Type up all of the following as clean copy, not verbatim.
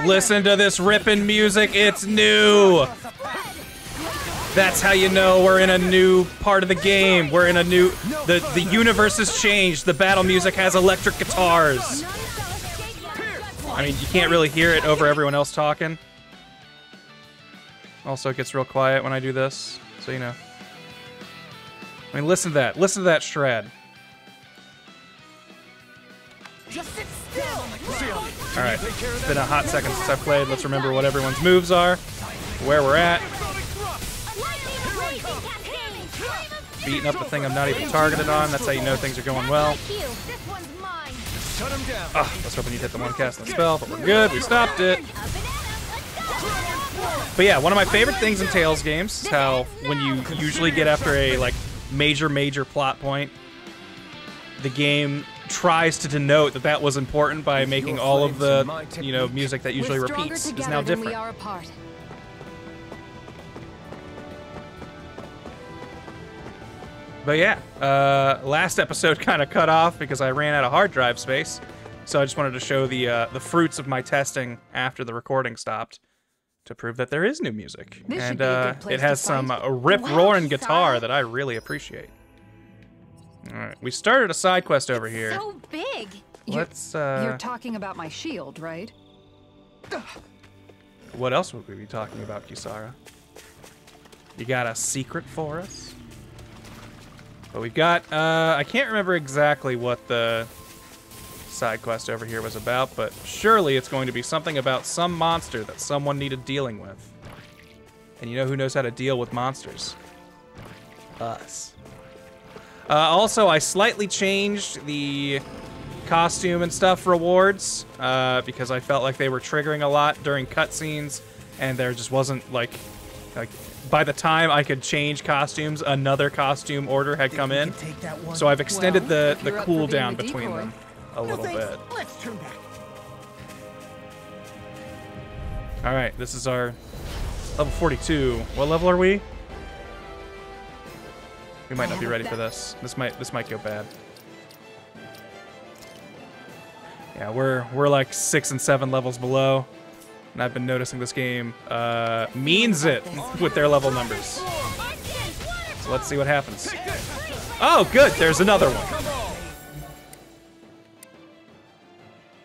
Listen to this ripping music. It's new. That's how you know we're in a new part of the game. We're in a new... The universe has changed. The battle music has electric guitars. I mean, you can't really hear it over everyone else talking. Also, it gets real quiet when I do this, so you know. I mean, listen to that. Listen to that shred. Just sit still. All right, it's been a hot second since I've played. Let's remember what everyone's moves are, where we're at. Beating up the thing I'm not even targeted on. That's how you know things are going well. I was hoping you'd hit the one cast on the spell, but we're good. We stopped it. But yeah, one of my favorite things in Tales games is how when you usually get after a like major plot point, the game tries to denote that that was important by making all of the, you know, music that usually repeats is now different. But yeah, last episode kind of cut off because I ran out of hard drive space, so I just wanted to show the fruits of my testing after the recording stopped to prove that there is new music, and it has some rip-roaring guitar that I really appreciate. All right, we started a side quest over here. So big. Let's. You're talking about my shield, right? What else would we be talking about, Kisara? You got a secret for us? But we've got, I can't remember exactly what the side quest over here was about, but surely it's going to be something about some monster that someone needed dealing with. And you know who knows how to deal with monsters? Us. Also, I slightly changed the costume and stuff rewards, because I felt like they were triggering a lot during cutscenes, and there just wasn't, like by the time I could change costumes, another costume order had come in. So I've extended the cooldown between them a little bit. Let's turn back. All right, this is our level 42. What level are we? We might not be ready for this. This might go bad. Yeah, we're like 6 and 7 levels below. And I've been noticing this game means it with their level numbers. So let's see what happens. Oh, good, there's another one.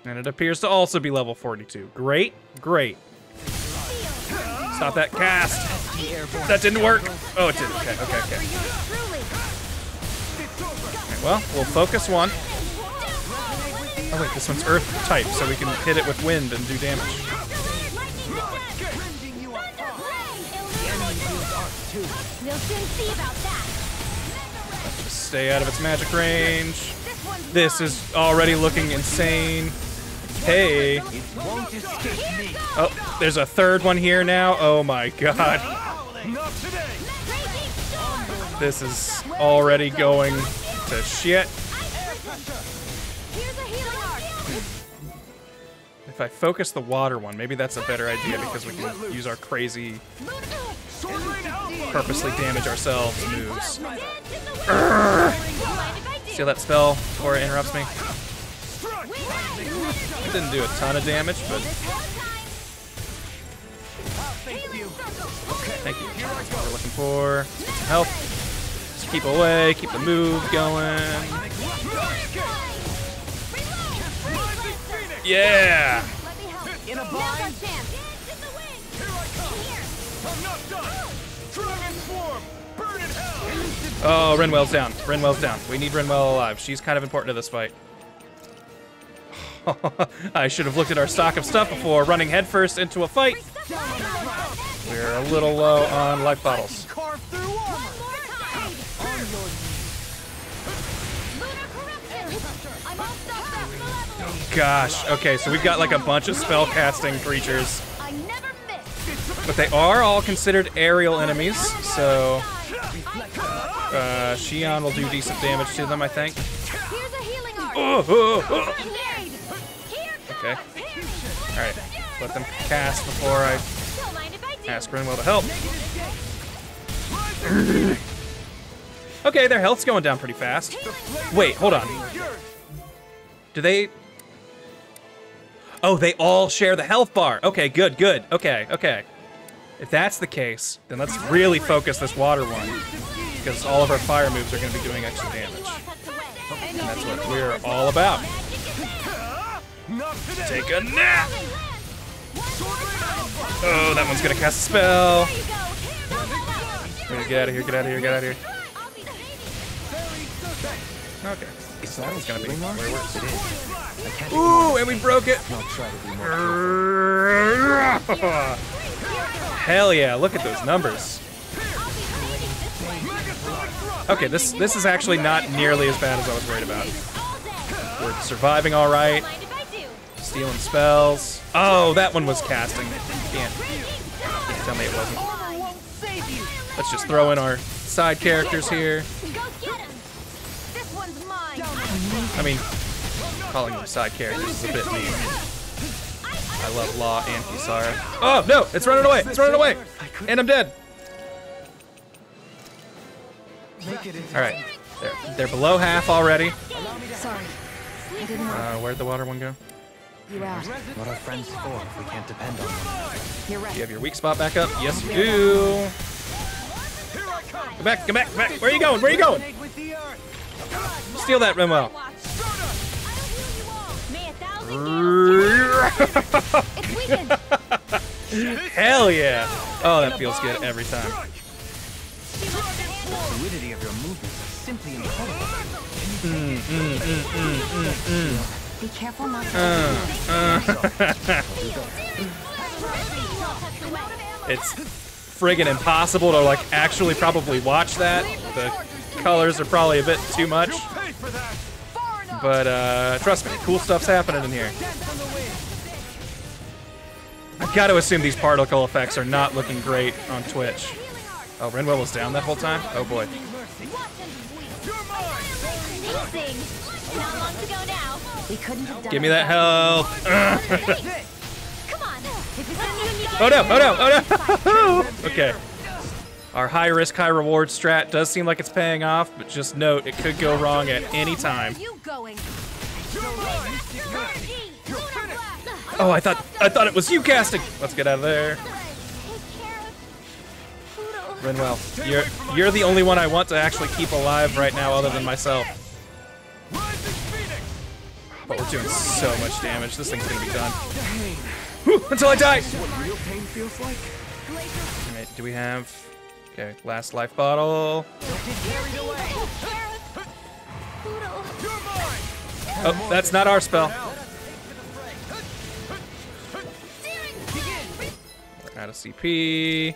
And it appears to also be level 42. Great, great. Stop that cast. That didn't work. Oh, it did. Okay. Okay, well, we'll focus one. Oh wait, this one's earth type, so we can hit it with wind and do damage. Let's just stay out of its magic range. This is already looking insane. Hey. Oh, there's a third one here now. Oh my god. This is already going to shit. If I focus the water one, maybe that's a better idea because we can use our crazy, purposely damage ourselves moves. See that spell before it interrupts me? It didn't do a ton of damage, but... Thank you. That's what we're looking for. Get some help. Just keep away, keep the move going. Yeah! Oh, Rinwell's down. Rinwell's down. We need Rinwell alive. She's kind of important to this fight. I should have looked at our stock of stuff before running headfirst into a fight. We're a little low on life bottles. Gosh, okay, so we've got like a bunch of spell-casting creatures. But they are all considered aerial enemies, so... Shion will do decent damage to them, I think. Okay. Alright, let them cast before I ask Rinwell to help. Okay, their health's going down pretty fast. Wait, hold on. Do they... Oh, they all share the health bar. Okay, good, good. Okay, okay. If that's the case, then let's really focus this water one, because all of our fire moves are going to be doing extra damage. And that's what we're all about. Take a nap! Oh, that one's going to cast a spell. Get out of here, get out of here, get out of here. Okay. So that one's going to be where works. Ooh, and we broke it! Hell yeah, look at those numbers. Okay, this is actually not nearly as bad as I was worried about. We're surviving all right. Stealing spells. Oh, that one was casting. Can't tell me it wasn't. Let's just throw in our side characters here. I mean, calling them side characters is a bit mean. I love Law and Kisara. Oh, no! It's running away! It's running away! And I'm dead! Alright. They're below half already. Sorry. I didn't want Where'd the water one go? you out. What are friends for if we can't depend on them? You're right. Do you have your weak spot back up? Yes, you do. Come back, come back, come back! Where are you going? Where are you going? Steal that, Rimwell. It's weakened. Hell yeah! Oh, that feels good every time. The fluidity of your movements is simply incredible. Be careful not to. It's friggin' impossible to like actually probably watch that. The colors are probably a bit too much. But trust me, cool stuff's happening in here. I've got to assume these particle effects are not looking great on Twitch. Oh, Renwell was down that whole time? Oh boy. Give me that health. Oh no, oh no, oh no! Okay. Our high risk, high reward strat does seem like it's paying off, but just note, it could go wrong at any time. Oh, I thought it was you casting! Let's get out of there. Renwell, you're the only one I want to actually keep alive right now other than myself. But we're doing so much damage. This thing's gonna be done. Whew, until I die! Alright, do we have... Okay, last life bottle. Oh, that's not our spell. We're out of CP.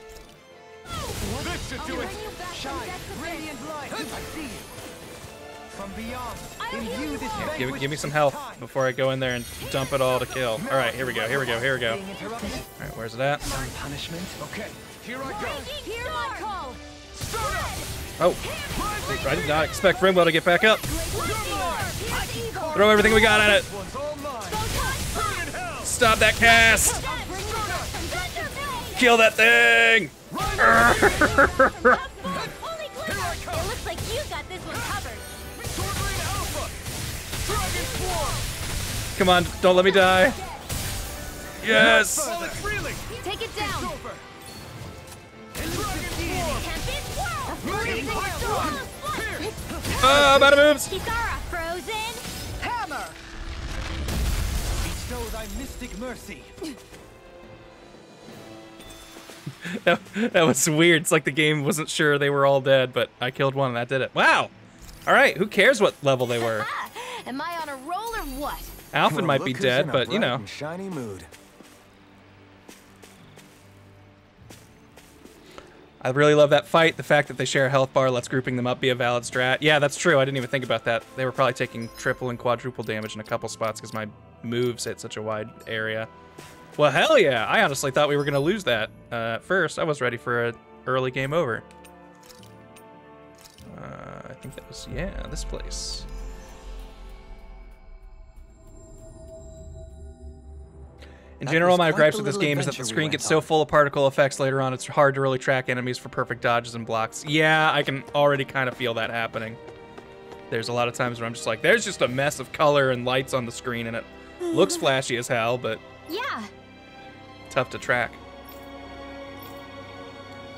Yeah, give me some health before I go in there and dump it all to kill. All right, here we go, here we go, here we go. All right, where's it at? Some punishment? Okay, here I go. Oh, I did not expect Rimwell to get back up. Throw everything we got at it. Stop that cast. Kill that thing. Come on, don't let me die. Yes. Take it down. I'm out of moves. Frozen hammer. Bestow thy mystic mercy. That was weird. It's like the game wasn't sure they were all dead, but I killed one and that did it. Wow. All right, who cares what level they were? Am I on a roll or what? Alphen might be dead, but you know. Shiny mood. I really love that fight. The fact that they share a health bar lets grouping them up be a valid strat. Yeah, that's true. I didn't even think about that. They were probably taking triple and quadruple damage in a couple spots because my moves hit such a wide area. Well, hell yeah. I honestly thought we were going to lose that. At first, I was ready for an early game over. I think that was, yeah, this place. In general, my gripes with this game is that the screen gets so full of particle effects later on, it's hard to really track enemies for perfect dodges and blocks. Yeah, I can already kind of feel that happening. There's a lot of times where I'm just like, there's just a mess of color and lights on the screen, and it Looks flashy as hell, but Yeah. tough to track.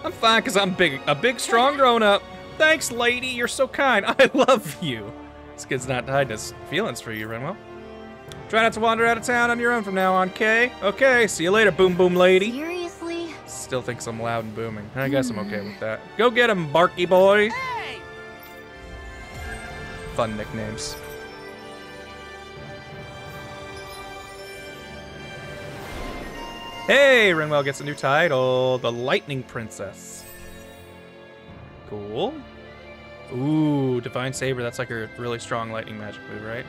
I'm fine because I'm a big, strong grown-up. Thanks, lady. You're so kind. I love you. This kid's not hiding his feelings for you, Renwell. Try not to wander out of town on your own from now on, Kay? Okay, see you later, boom boom lady. Seriously? Still thinks I'm loud and booming. I guess I'm okay with that. Go get him, Barky boy. Hey! Fun nicknames. Hey, Renwell gets a new title, the Lightning Princess. Cool. Ooh, Divine Saber, that's like a really strong lightning magic move, right?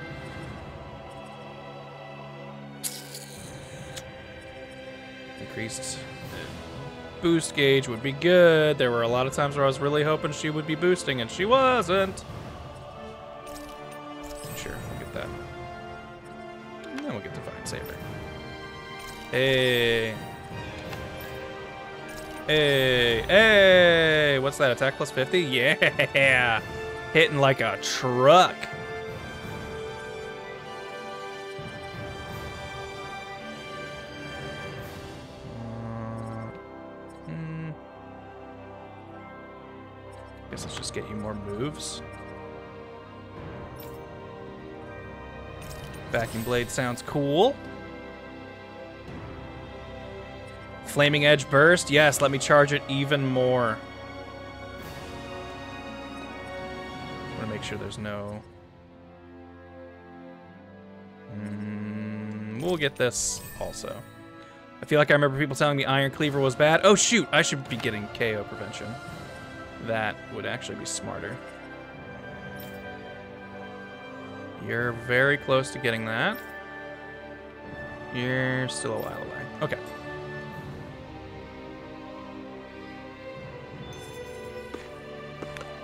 Increased boost gauge would be good. There were a lot of times where I was really hoping she would be boosting, and she wasn't. Sure, we'll get that. And then we'll get Divine Saber. Hey. Hey. Hey. What's that? Attack plus 50? Yeah. Hitting like a truck. Guess let's just get you more moves. Vacuum blade sounds cool. Flaming Edge Burst? Yes, let me charge it even more. I want to make sure there's no... we'll get this also. I feel like I remember people telling me Iron Cleaver was bad. Oh shoot, I should be getting KO prevention. That would actually be smarter. You're very close to getting that. You're still a while away. Okay.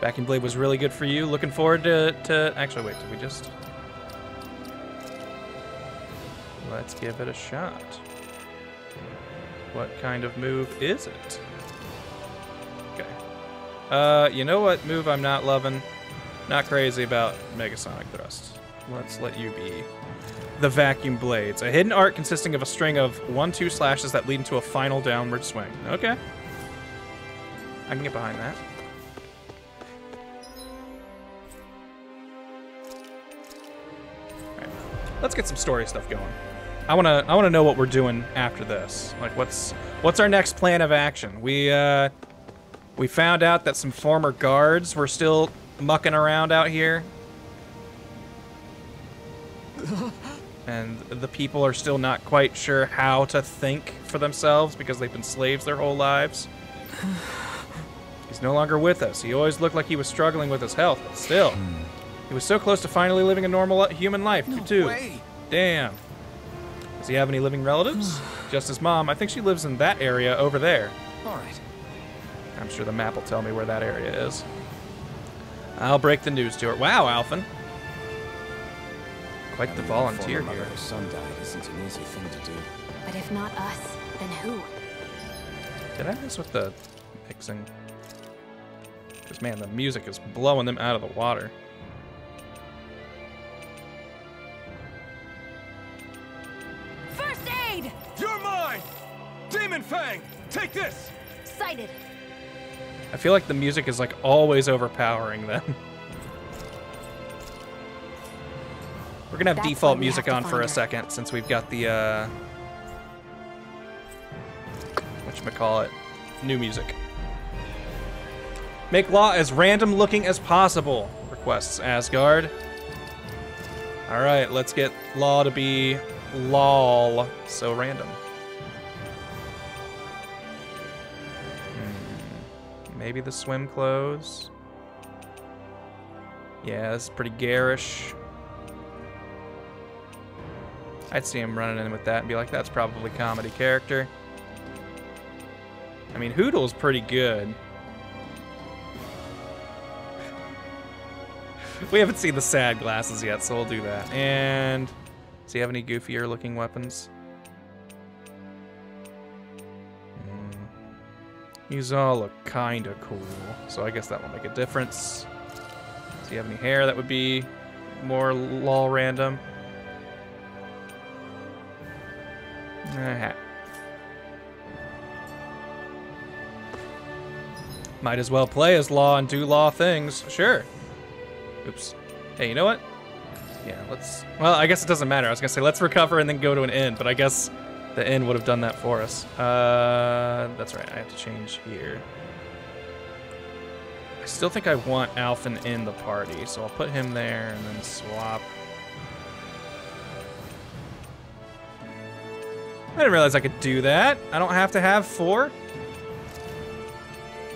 Vacuum Blade was really good for you. Looking forward to... Actually, wait, did we just... Let's give it a shot. What kind of move is it? Okay. You know what move I'm not loving? Not crazy about Megasonic Thrust. Let's let you be the Vacuum Blades. A hidden art consisting of a string of 1-2 slashes that lead into a final downward swing. Okay. I can get behind that. Let's get some story stuff going. I wanna know what we're doing after this. Like, what's our next plan of action? We found out that some former guards were still mucking around out here, and the people are still not quite sure how to think for themselves because they've been slaves their whole lives. He's no longer with us. He always looked like he was struggling with his health, but still. He was so close to finally living a normal human life, too. Way. Damn. Does he have any living relatives? Just his mom. I think she lives in that area over there. All right. I'm sure the map will tell me where that area is. I'll break the news to her. Wow, Alphen. Quite the volunteer here. Her son died isn't an easy thing to do. But if not us, then who? Did I mess with the mixing? Because, man, the music is blowing them out of the water. First aid! You're mine! Demon Fang! Take this! Sighted. I feel like the music is, like, always overpowering them. We're gonna have That's default why we music have to on for find a her. second since we've got the, whatchamacallit, new music. Make Law as random looking as possible, requests Asgard. Alright, let's get Law to be lol, so random. Maybe the swim clothes. Yeah, this is pretty garish. I'd see him running in with that and be like, that's probably comedy character. I mean, Hoodle's pretty good. We haven't seen the sad glasses yet, so we'll do that. And does he have any goofier looking weapons? These all look kinda cool, so I guess that will make a difference. Does he have any hair that would be more lol random? Hat. Might as well play as law and do law things. Sure. Oops. Hey, you know what? Yeah, let's... Well, I guess it doesn't matter. I was going to say, let's recover and then go to an inn, but I guess the inn would have done that for us. That's right. I have to change here. I still think I want Alphen in the party, so I'll put him there and then swap. I didn't realize I could do that. I don't have to have 4.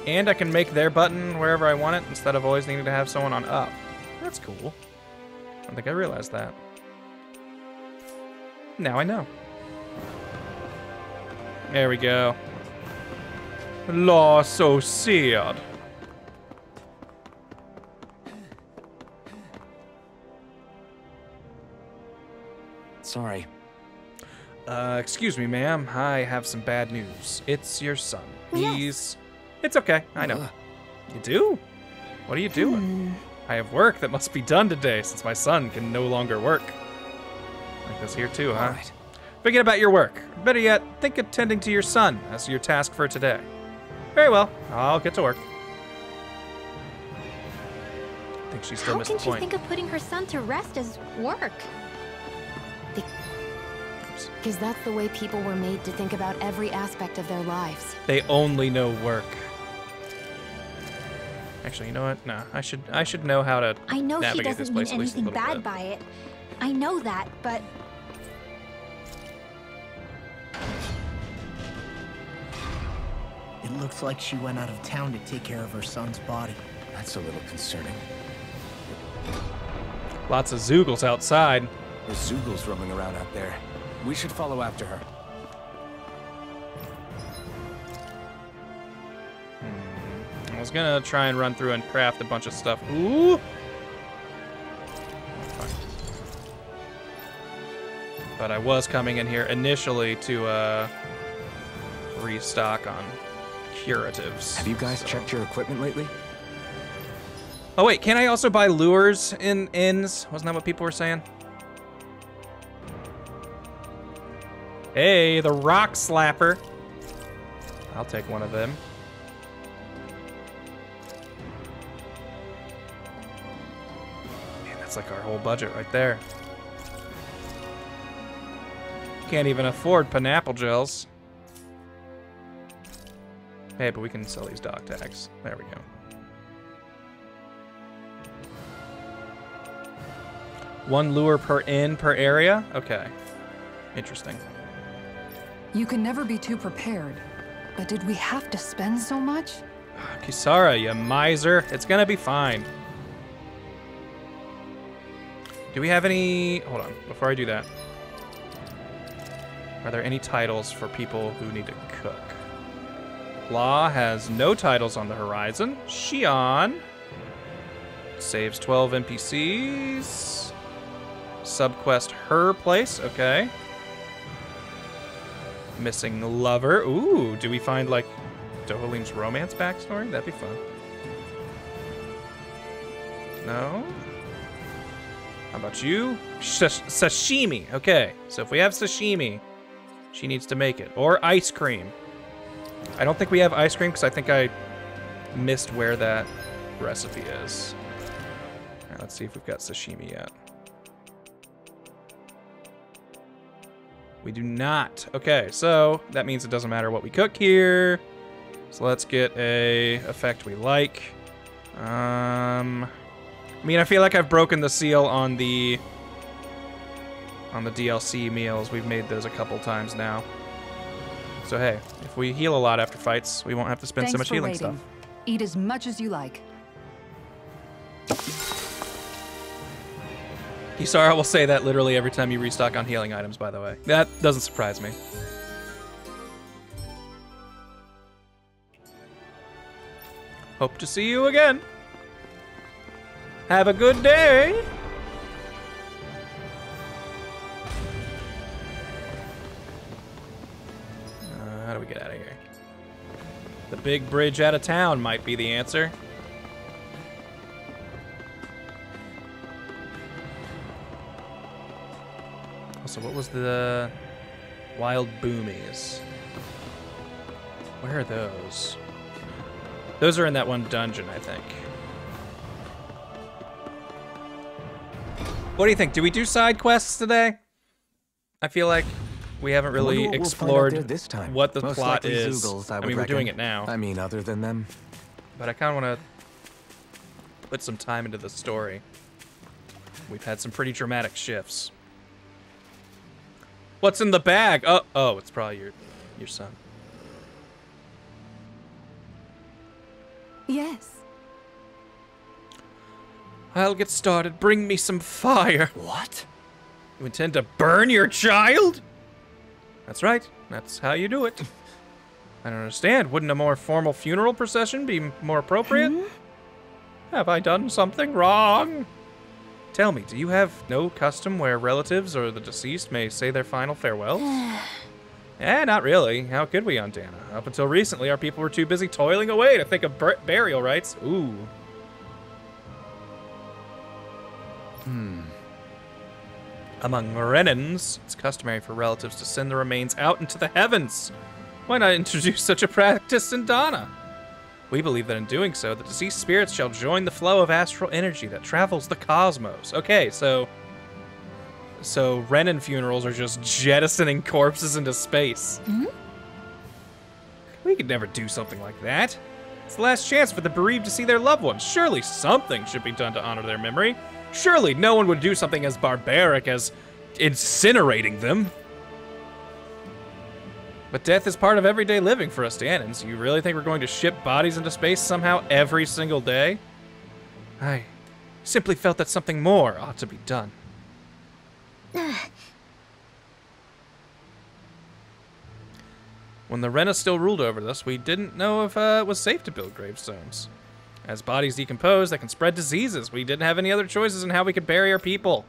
And I can make their button wherever I want it instead of always needing to have someone on up. That's cool. I don't think I realized that. Now I know. There we go. Law so seared. Sorry. Excuse me, ma'am. I have some bad news. It's your son. Yes. He's... It's okay. I know. You do? What are you doing? I have work that must be done today since my son can no longer work. Like this here too, huh? All right. Forget about your work. Better yet, think of tending to your son as your task for today. Very well. I'll get to work. I think she still How missed can the she point. think of putting her son to rest as work? Because that's the way people were made to think about every aspect of their lives. They only know work. Actually, you know what? No, I should know how to I know he navigate this doesn't mean place at least a anything little bad bit. by it. I know that, but It looks like she went out of town to take care of her son's body. That's a little concerning. Lots of Zoogles outside. There's Zoogles roaming around out there. We should follow after her. I was gonna try and run through and craft a bunch of stuff. Ooh! But I was coming in here initially to restock on curatives. Have you guys so- checked your equipment lately? Oh wait, can I also buy lures in inns? Wasn't that what people were saying? Hey, the rock slapper. I'll take one of them. Man, that's like our whole budget right there. Can't even afford pineapple gels. Hey, but we can sell these dog tags. There we go. One lure per inn per area? Okay. Interesting. You can never be too prepared. But did we have to spend so much? Kisara, you miser. It's gonna be fine. Do we have any... Hold on, before I do that. Are there any titles for people who need to cook? Law has no titles on the horizon. Xion saves 12 NPCs. Subquest her place, okay. Missing lover. Ooh, do we find like Dohalim's romance backstory? That'd be fun. No? How about you? Sashimi. Okay, so if we have sashimi, she needs to make it. Or ice cream. I don't think we have ice cream because I think I missed where that recipe is. All right, let's see if we've got sashimi yet. We do not. Okay, so that means it doesn't matter what we cook here. So let's get a effect we like. I mean, I feel like I've broken the seal on the DLC meals. We've made those a couple times now. So hey, if we heal a lot after fights, we won't have to spend so Thanks much for healing waiting. stuff. Eat as much as you like. Kisara will say that literally every time you restock on healing items, by the way. That doesn't surprise me. Hope to see you again. Have a good day. How do we get out of here? The big bridge out of town might be the answer. So what was the Wild boomies. Where are those? Those are in that one dungeon, I think. What do you think? Do we do side quests today? I feel like we haven't really explored what the plot is. Zoogles, I mean, we're doing it now. I mean, other than them. But I kind of want to put some time into the story. We've had some pretty dramatic shifts. What's in the bag? Oh, it's probably your son. Yes. I'll get started. Bring me some fire. What? You intend to burn your child? That's right. That's how you do it. I don't understand. Wouldn't a more formal funeral procession be more appropriate? Have I done something wrong? Tell me, do you have no custom where relatives or the deceased may say their final farewells? Not really. How could we on Dana? Up until recently, our people were too busy toiling away to think of burial rites. Ooh. Among Renans, it's customary for relatives to send the remains out into the heavens. Why not introduce such a practice in Dana? We believe that in doing so, the deceased spirits shall join the flow of astral energy that travels the cosmos. Okay, so Renan funerals are just jettisoning corpses into space. We could never do something like that. It's the last chance for the bereaved to see their loved ones. Surely something should be done to honor their memory. Surely no one would do something as barbaric as incinerating them. But death is part of everyday living for us Danans. You really think we're going to ship bodies into space somehow every single day? I simply felt that something more ought to be done. When the Rena still ruled over us, we didn't know if it was safe to build gravestones. As bodies decompose, they can spread diseases. We didn't have any other choices in how we could bury our people.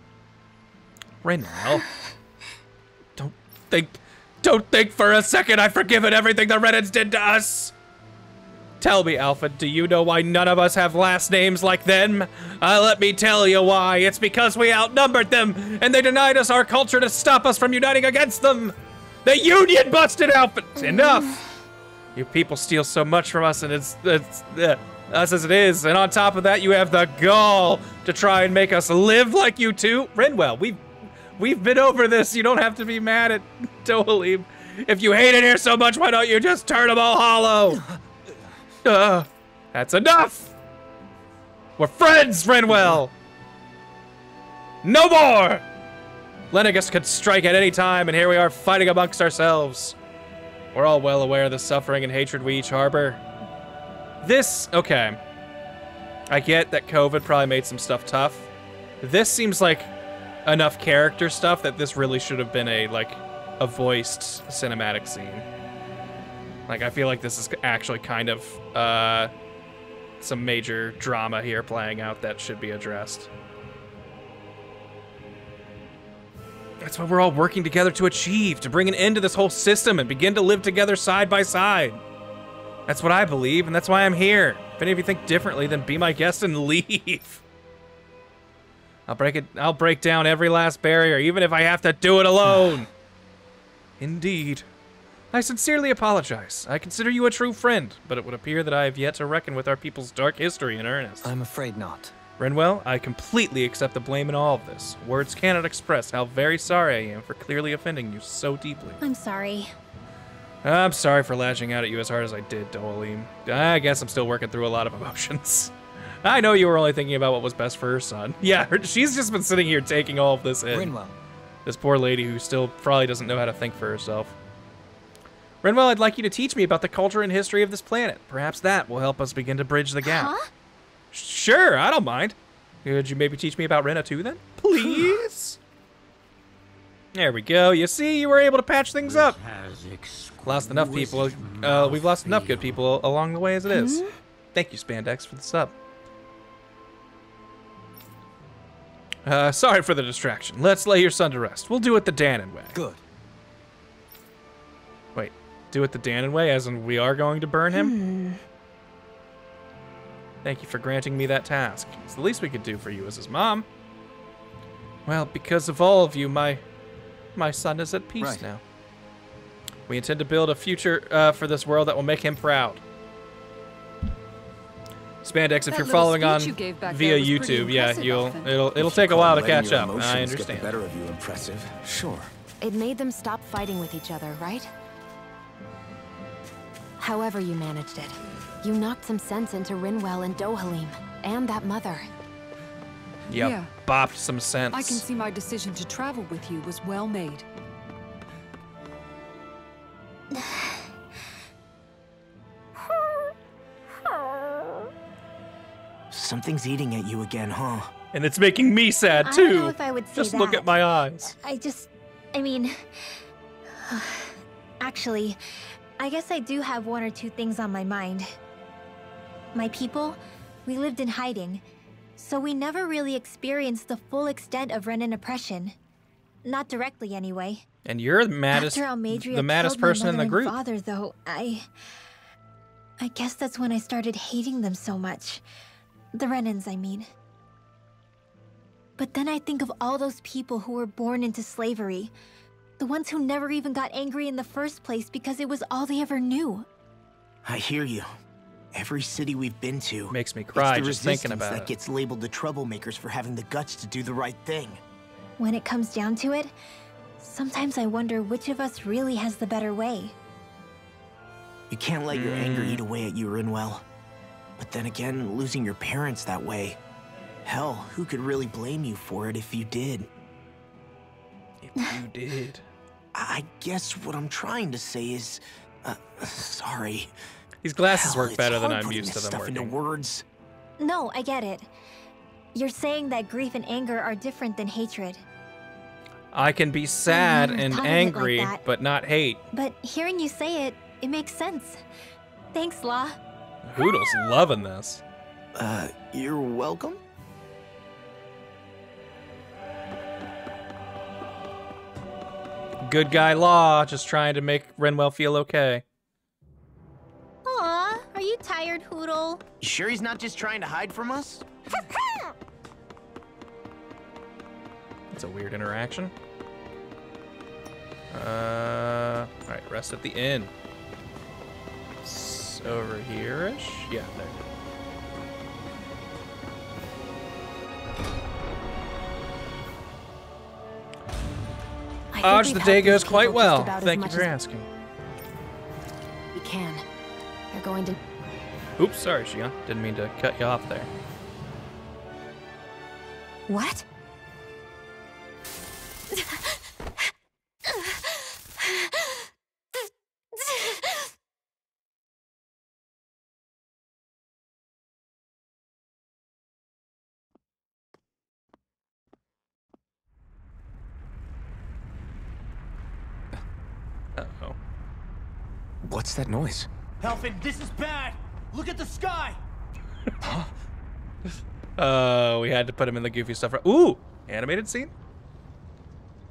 Renal, don't think for a second I've forgiven everything the Renans did to us. Tell me, Alpha, do you know why none of us have last names like them? Let me tell you why. It's because we outnumbered them, and they denied us our culture to stop us from uniting against them. The Union busted Alpha. Enough. You people steal so much from us, and it's us as it is. And on top of that, you have the gall to try and make us live like you two. Renwell, we've been over this. You don't have to be mad at Dohalim. If you hate it here so much, why don't you just turn them all hollow? That's enough! We're friends, Renwell! No more! Lenegus could strike at any time, and here we are fighting amongst ourselves. We're all well aware of the suffering and hatred we each harbor. Okay. I get that COVID probably made some stuff tough. This seems like enough character stuff that this really should have been a voiced cinematic scene. Like, I feel like this is actually kind of some major drama here playing out that should be addressed. That's what we're all working together to achieve, to bring an end to this whole system and begin to live together side by side. That's what I believe, and that's why I'm here. If any of you think differently, then be my guest and leave. I'll break down every last barrier, even if I have to do it alone. Indeed. I sincerely apologize. I consider you a true friend, but it would appear that I have yet to reckon with our people's dark history in earnest. I'm afraid not. Renwell, I completely accept the blame in all of this. Words cannot express how very sorry I am for clearly offending you so deeply. I'm sorry. I'm sorry for lashing out at you as hard as I did, Dohalim. I guess I'm still working through a lot of emotions. I know you were only thinking about what was best for her son. Yeah, she's just been sitting here taking all of this in. Renwell. This poor lady who still probably doesn't know how to think for herself. Renwell, I'd like you to teach me about the culture and history of this planet. Perhaps that will help us begin to bridge the gap. Huh? Sure, I don't mind. Could you maybe teach me about Rena too, then? Please? There we go. You see, you were able to patch things up. Lost enough people. We've lost enough good people along the way as it is. Thank you, Spandex, for the sub. Sorry for the distraction. Let's lay your son to rest. We'll do it the Danon way. Good. Wait, do it the Danon way, as in we are going to burn him? Thank you for granting me that task. It's the least we could do for you as his mom. Well, because of all of you, my son is at peace now. We intend to build a future for this world that will make him proud. Spandex, if you're following on via YouTube, yeah, it'll take a while to catch up. I understand. Get the better of you, impressive. Sure. It made them stop fighting with each other, right? However you managed it, you knocked some sense into Rinwell and Dohalim, and that mother. Yep, Yeah. bopped some sense. I can see my decision to travel with you was well made. Something's eating at you again, huh? And it's making me sad, I too. don't know if I would say Just look that. at my eyes. I mean... Actually, I guess I do have one or two things on my mind. My people, we lived in hiding, so we never really experienced the full extent of Renan oppression. Not directly, anyway. And you're the maddest person in the group. Father, though, I guess that's when I started hating them so much. The Renans, I mean. But then I think of all those people who were born into slavery. The ones who never even got angry in the first place because it was all they ever knew. I hear you. Every city we've been to Makes me cry it's the just thinking resistance about that it. gets labeled the troublemakers for having the guts to do the right thing. When it comes down to it, sometimes I wonder which of us really has the better way. You can't let your anger eat away at you, Rinwell. But then again, losing your parents that way... Hell, who could really blame you for it if you did? If you did. I guess what I'm trying to say is... sorry. These glasses Hell, work it's better than hard I'm putting used to this them stuff into working. words. No, I get it. You're saying that grief and anger are different than hatred. I can be sad never and thought of it like angry, that. but not hate. But hearing you say it, it makes sense. Thanks, Law. Hoodle's loving this. You're welcome? Good guy Law, just trying to make Rinwell feel okay. Aw, are you tired, Hoodle? You sure he's not just trying to hide from us? It's a weird interaction. Alright, rest at the inn. It's over here-ish? Yeah, there. Odge, the day goes quite well. Thank you for asking. We can. They're going to... Oops, sorry, Shion. Didn't mean to cut you off there. What? Uh-oh. What's that noise? Helfin, this is bad! Look at the sky! Oh, we had to put him in the goofy stuff. Ooh! Animated scene?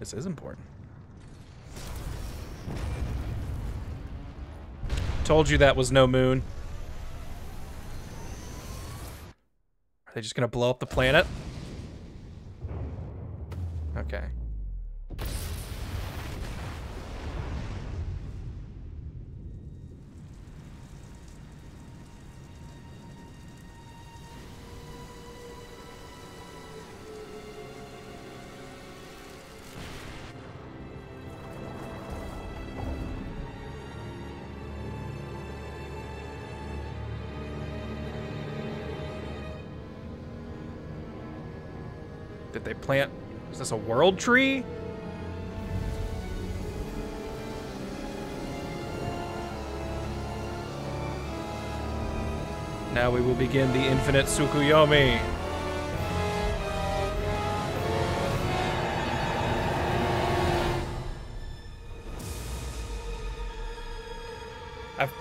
This is important. Told you that was no moon. Are they just gonna blow up the planet? Okay. Did they plant? Is this a world tree? Now we will begin the infinite Tsukuyomi.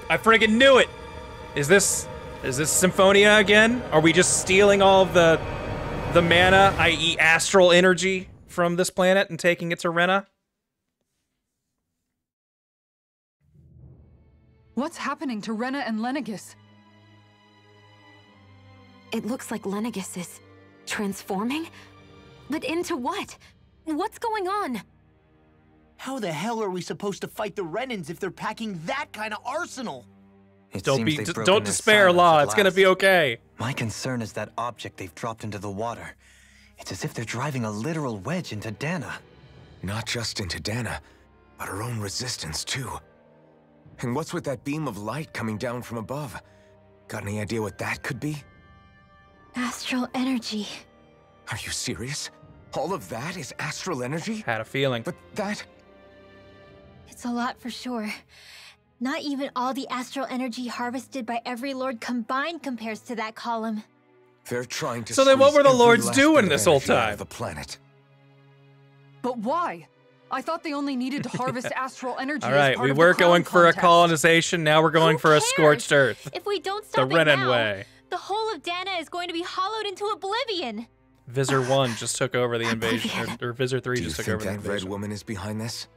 I friggin' knew it! Is this Symphonia again? Are we just stealing all of the mana, i.e. astral energy, from this planet and taking it to Rena? What's happening to Rena and Lenegis? It looks like Lenegis is transforming? But into what? What's going on? How the hell are we supposed to fight the Renans if they're packing that kind of arsenal? Don't despair, Law. It's gonna be okay. My concern is that object they've dropped into the water. It's as if they're driving a literal wedge into Dana. Not just into Dana, but her own resistance too. And what's with that beam of light coming down from above? Got any idea what that could be? Astral energy. Are you serious? All of that is astral energy? Had a feeling. But that... It's a lot for sure. Not even all the astral energy harvested by every lord combined compares to that column. They're trying to So then what squeeze were the every lords last doing bit of this whole energy out time? of the planet. But why? I thought they only needed to harvest astral energy. All as right, part we of were the crown going for a contest. colonization. Now we're going Who for a cares? scorched earth. If we don't The stop it Renan now, way. the whole of Dana is going to be hollowed into oblivion. Visor 1 just took over the invasion, or Visor 3 Do you just took think over the that red invasion. woman is behind this?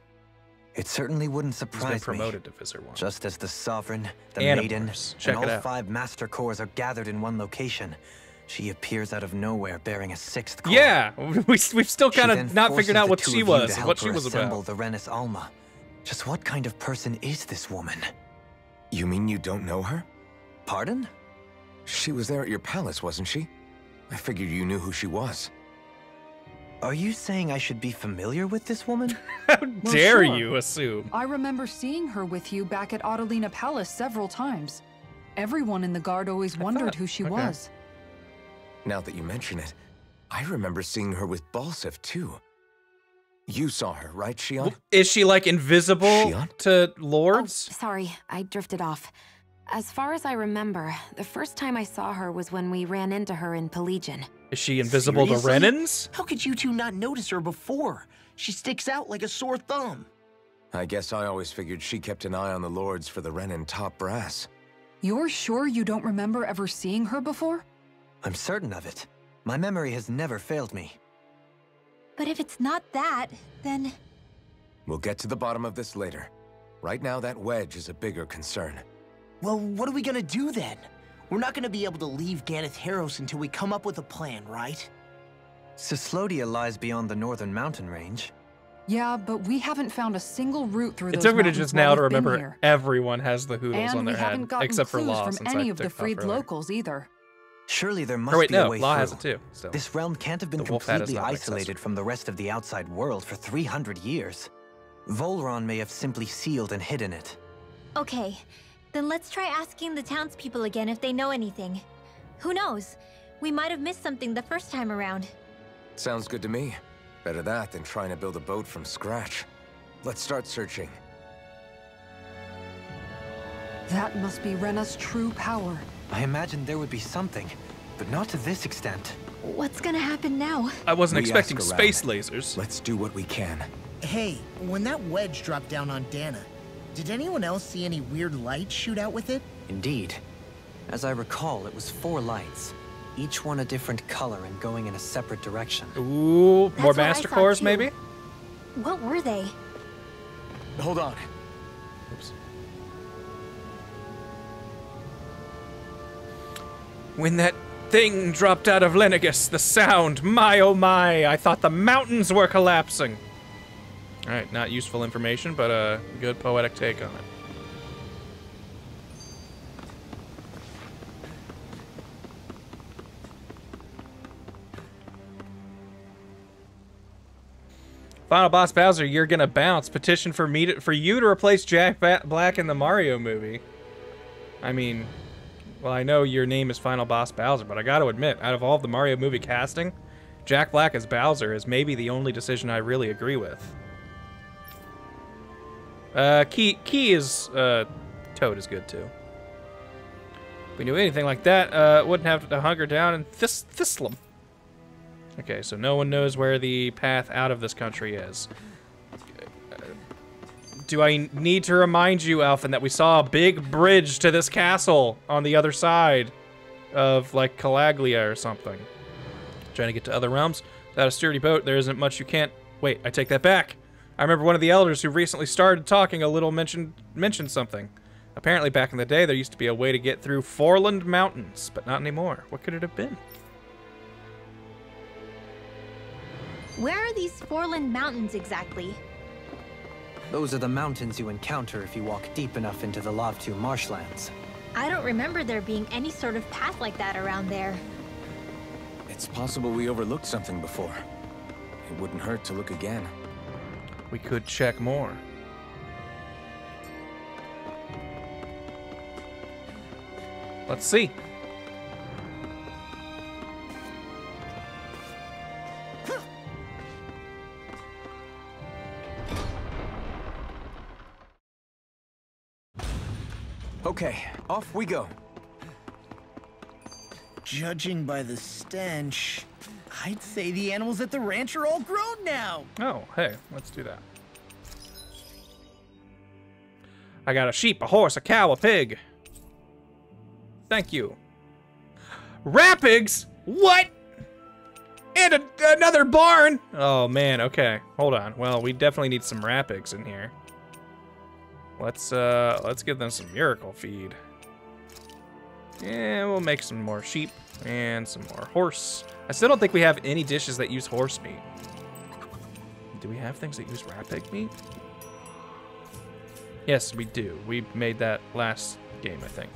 It certainly wouldn't He's been surprise promoted me. to Visor 1. Just as the Sovereign, the Animorphs. Maiden, Check and it all out. 5 Master Cores are gathered in one location, she appears out of nowhere bearing a 6th core. Yeah, we've still She kind then of not forces figured out the what two she of you was, to and help what she her was assemble about. the Renis Alma. Just what kind of person is this woman? You mean you don't know her? Pardon? She was there at your palace, wasn't she? I figured you knew who she was. Are you saying I should be familiar with this woman? How dare sure. you assume? I remember seeing her with you back at Adelina Palace several times. Everyone in the guard always wondered who she was. Now that you mention it, I remember seeing her with Balsif too. You saw her, right, Shion? Is she like invisible Shion? to Oh, lords? sorry, I drifted off. As far as I remember, the first time I saw her was when we ran into her in Pelagian. Is she invisible Seriously? to Renans? How could you two not notice her before? She sticks out like a sore thumb. I guess I always figured she kept an eye on the lords for the Renan top brass. You're sure you don't remember ever seeing her before? I'm certain of it. My memory has never failed me. But if it's not that, then... We'll get to the bottom of this later. Right now, that wedge is a bigger concern. Well, what are we gonna do then? We're not gonna be able to leave Ganeth Harros until we come up with a plan, right? Cyslodia lies beyond the northern mountain range. Yeah, but we haven't found a single route through It those took me to mountains just while now to we've been remember here. everyone has the Hoodles on And we their haven't head, gotten except for clues Law, from since any I of the took off freed earlier. locals either. Surely there must Or wait, be a no, way Law through. has it too. Still. This realm can't have been The wolf hat is completely not an isolated accessory. from the rest of the outside world for 300 years. Volron may have simply sealed and hidden it. Okay, then let's try asking the townspeople again if they know anything. Who knows? We might have missed something the first time around. Sounds good to me. Better that than trying to build a boat from scratch. Let's start searching. That must be Rena's true power. I imagined there would be something, but not to this extent. What's gonna happen now? I wasn't We expecting ask space around. lasers. Let's do what we can. Hey, when that wedge dropped down on Dana, did anyone else see any weird lights shoot out with it? Indeed. As I recall, it was 4 lights, each one a different color and going in a separate direction. Ooh, That's more what I Master thought, Cores, too. maybe? What were they? Hold on. Oops. When that thing dropped out of Lenegus, the sound, my oh my, I thought the mountains were collapsing. All right, not useful information, but a good poetic take on it. Final boss Bowser, you're gonna bounce. Petition for you to replace Jack Black in the Mario movie. I mean, well, I know your name is Final Boss Bowser, but I gotta admit, out of all of the Mario movie casting, Jack Black as Bowser is maybe the only decision I really agree with. Key is, Toad is good too. If we knew anything like that, wouldn't have to hunker down and thistle 'em. Okay, so no one knows where the path out of this country is. Do I need to remind you, Alphen, that we saw a big bridge to this castle on the other side of, like, Calaglia or something? Trying to get to other realms. Without a sturdy boat, there isn't much you can't... Wait, I take that back. I remember one of the elders who recently started talking a little mentioned something. Apparently, back in the day, there used to be a way to get through Foreland Mountains, but not anymore. What could it have been? Where are these Foreland Mountains exactly? Those are the mountains you encounter if you walk deep enough into the Lavtu marshlands. I don't remember there being any sort of path like that around there. It's possible we overlooked something before. It wouldn't hurt to look again. We could check more. Let's see. Okay, off we go. Judging by the stench, I'd say the animals at the ranch are all grown now. Oh, hey, let's do that. I got a sheep, a horse, a cow, a pig. Thank you. Rapigs? What? And another barn? Oh, man, okay. Hold on. Well, we definitely need some rapigs in here. Let's give them some miracle feed. Yeah, we'll make some more sheep and some more horse. I still don't think we have any dishes that use horse meat. Do we have things that use rapig meat? Yes, we do. We made that last game, I think.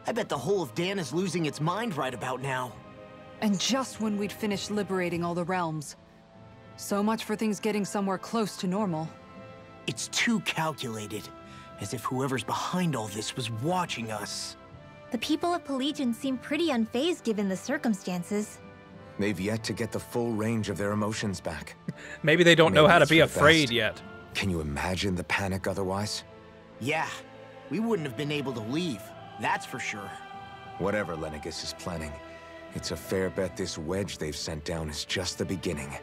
I bet the whole of Dan is losing its mind right about now. And just when we'd finished liberating all the realms. So much for things getting somewhere close to normal. It's too calculated, as if whoever's behind all this was watching us. The people of Pelegion seem pretty unfazed given the circumstances. They've yet to get the full range of their emotions back. Maybe they don't know how to it's be for the afraid best. yet. Can you imagine the panic otherwise? Yeah, we wouldn't have been able to leave, that's for sure. Whatever Lenegis is planning, it's a fair bet this wedge they've sent down is just the beginning.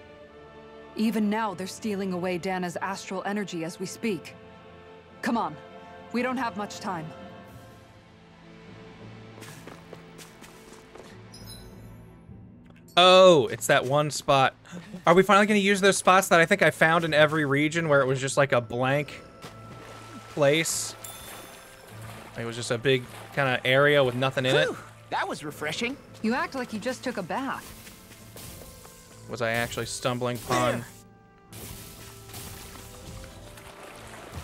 Even now, they're stealing away Dana's astral energy as we speak. Come on, we don't have much time. Oh, it's that one spot. Are we finally going to use those spots that I think I found in every region where it was just like a blank place? It was just a big kind of area with nothing in it. That was refreshing. You act like you just took a bath. Was I actually stumbling upon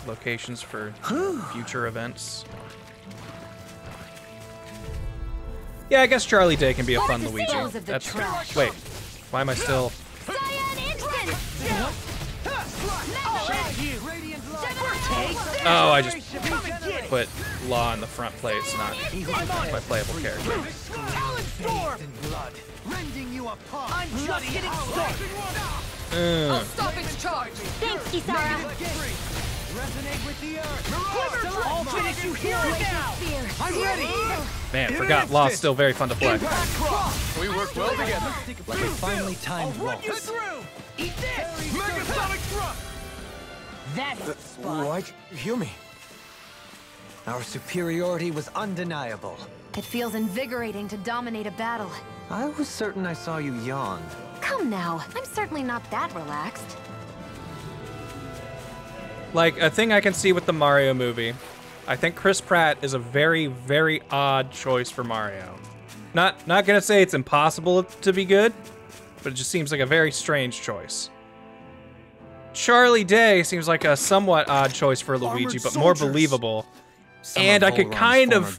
locations for future events? Yeah, I guess Charlie Day can be a fun Luigi. That's wait. Why am I still? Oh, I just put Law in the front place, not my playable character. I'll stop its charge. Thanks, Kisara. Resonate with the earth. I'll finish you here now. I'm ready. Man, forgot Law's still very fun to play. We work well together. Like a finely timed I'll run you waltz. through. Eat this. Megasonic thrust. That's the spot. Why'd you heal me? Our superiority was undeniable. It feels invigorating to dominate a battle. I was certain I saw you yawn. Come now, I'm certainly not that relaxed. Like, a thing I can see with the Mario movie, I think Chris Pratt is a very, very odd choice for Mario. Not gonna say it's impossible to be good, but it just seems like a very strange choice. Charlie Day seems like a somewhat odd choice for Luigi, but more believable. And I could kind of,